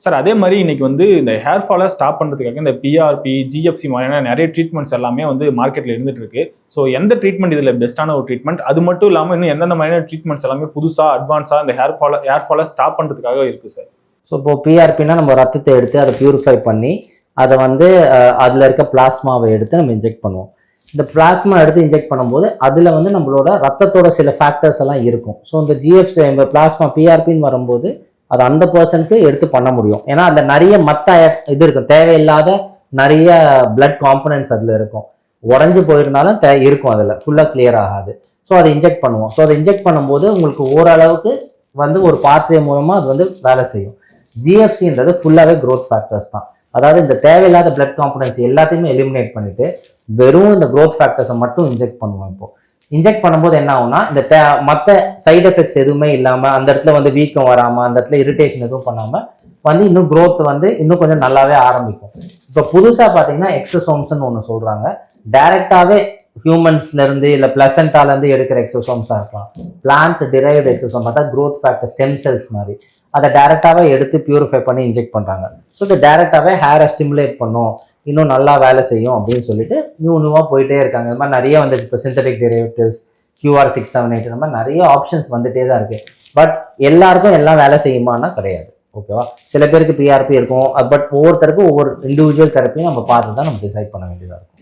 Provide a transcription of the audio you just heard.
Sir அதே மாதிரி இன்னைக்கு வந்து இந்த ஹேர் ஃபாலை ஸ்டாப் பண்ணுறதுக்காக இந்த பிஆர்பி ஜிஎஃப்சி மாதிரியான நிறைய ட்ரீட்மெண்ட்ஸ் எல்லாமே வந்து மார்க்கெட்டில் இருந்துட்டு இருக்கு. ஸோ எந்த ட்ரீட்மெண்ட் இதில் பெஸ்ட்டான ஒரு ட்ரீட்மெண்ட், அது மட்டும் இல்லாமல் இன்னும் எந்தெந்த மாதிரியான ட்ரீட்மெண்ட்ஸ் எல்லாமே புதுசாக அட்வான்ஸாக இந்த ஹேர் ஃபாலை ஸ்டாப் பண்ணுறதுக்காக இருக்குது சார்? ஸோ இப்போ பிஆர்பின்னா நம்ம ரத்தத்தை எடுத்து அதை பியூரிஃபை பண்ணி அதை வந்து அதில் இருக்க பிளாஸ்மாவை எடுத்து நம்ம இன்ஜெக்ட் பண்ணுவோம். இந்த பிளாஸ்மா எடுத்து இன்ஜெக்ட் பண்ணும்போது அதில் வந்து நம்மளோட ரத்தத்தோட சில ஃபேக்டர்ஸ் எல்லாம் இருக்கும். ஸோ இந்த ஜிஎஃப்சி இந்த பிளாஸ்மா பிஆர்பின்னு வரும்போது அது அந்த பர்சனுக்கு எடுத்து பண்ண முடியும். ஏன்னா அதில் நிறைய மற்ற இது இருக்கும், தேவையில்லாத நிறைய பிளட் காம்பனன்ட்ஸ் அதில் இருக்கும். உடஞ்சி போயிருந்தாலும் இருக்கும், அதில் ஃபுல்லாக கிளியர் ஆகாது. ஸோ அதை இன்ஜெக்ட் பண்ணுவோம். ஸோ அதை இன்ஜெக்ட் பண்ணும்போது உங்களுக்கு ஓரளவுக்கு வந்து ஒரு பாத்வே மூலமாக அது வந்து வேலை செய்யும். ஜிஎஃப்சின்றது ஃபுல்லாகவே க்ரோத் ஃபேக்டர்ஸ் தான். அதாவது இந்த தேவையில்லாத பிளட் காம்பனன்ட்ஸ் எல்லாத்தையுமே எலிமினேட் பண்ணிட்டு வெறும் இந்த க்ரோத் ஃபேக்டர்ஸை மட்டும் இன்ஜெக்ட் பண்ணுவோம். இப்போ இன்ஜெக்ட் பண்ணும்போது என்ன ஆகும்னா இந்த மற்ற சைடு எஃபெக்ட்ஸ் எதுவுமே இல்லாமல் அந்த இடத்துல வந்து வீக்கம் வராமல் அந்த இடத்துல இரிட்டேஷன் எதுவும் பண்ணாமல் வந்து இன்னும் க்ரோத் வந்து இன்னும் கொஞ்சம் நல்லாவே ஆரம்பிக்கும். இப்போ புதுசாக பார்த்தீங்கன்னா எக்ஸோசோம்ஸ்ன்னு ஒன்று சொல்கிறாங்க. டைரெக்டாகவே ஹியூமன்ஸ்லேருந்து இல்லை பிளசண்டாலேருந்து எடுக்கிற எக்ஸோசோம்ஸாக இருக்கலாம். பிளான்ட் டிரைவ்டு எக்ஸோசோம், அதாவது க்ரோத் ஃபேக்டர் ஸ்டெம் செல்ஸ் மாதிரி அதை டைரெக்டாகவே எடுத்து பியூரிஃபை பண்ணி இன்ஜெக்ட் பண்ணுறாங்க. ஸோ இது டைரெக்டாகவே ஹேரை ஸ்டிமுலேட் பண்ணும், இன்னும் நல்லா வேலை செய்யும் அப்படின்னு சொல்லிட்டு நியூவாக போயிட்டே இருக்காங்க. இந்த மாதிரி நிறைய வந்து இப்போ சிந்தட்டிக் டெரிவேட்டிவ்ஸ் QR678 இந்த மாதிரி நிறைய ஆப்ஷன்ஸ் வந்துட்டே தான் இருக்குது. பட் எல்லாருக்கும் எல்லாம் வேலை செய்யுமானா கிடையாது. ஓகேவா, சில பேருக்கு பிஆர்பி இருக்கும். பட் ஒவ்வொருத்தருக்கும் ஒவ்வொரு இண்டிவிஜுவல் தெரப்பியும் நம்ம பார்த்து தான் நம்ம டிசைட் பண்ண வேண்டியதாக இருக்கும்.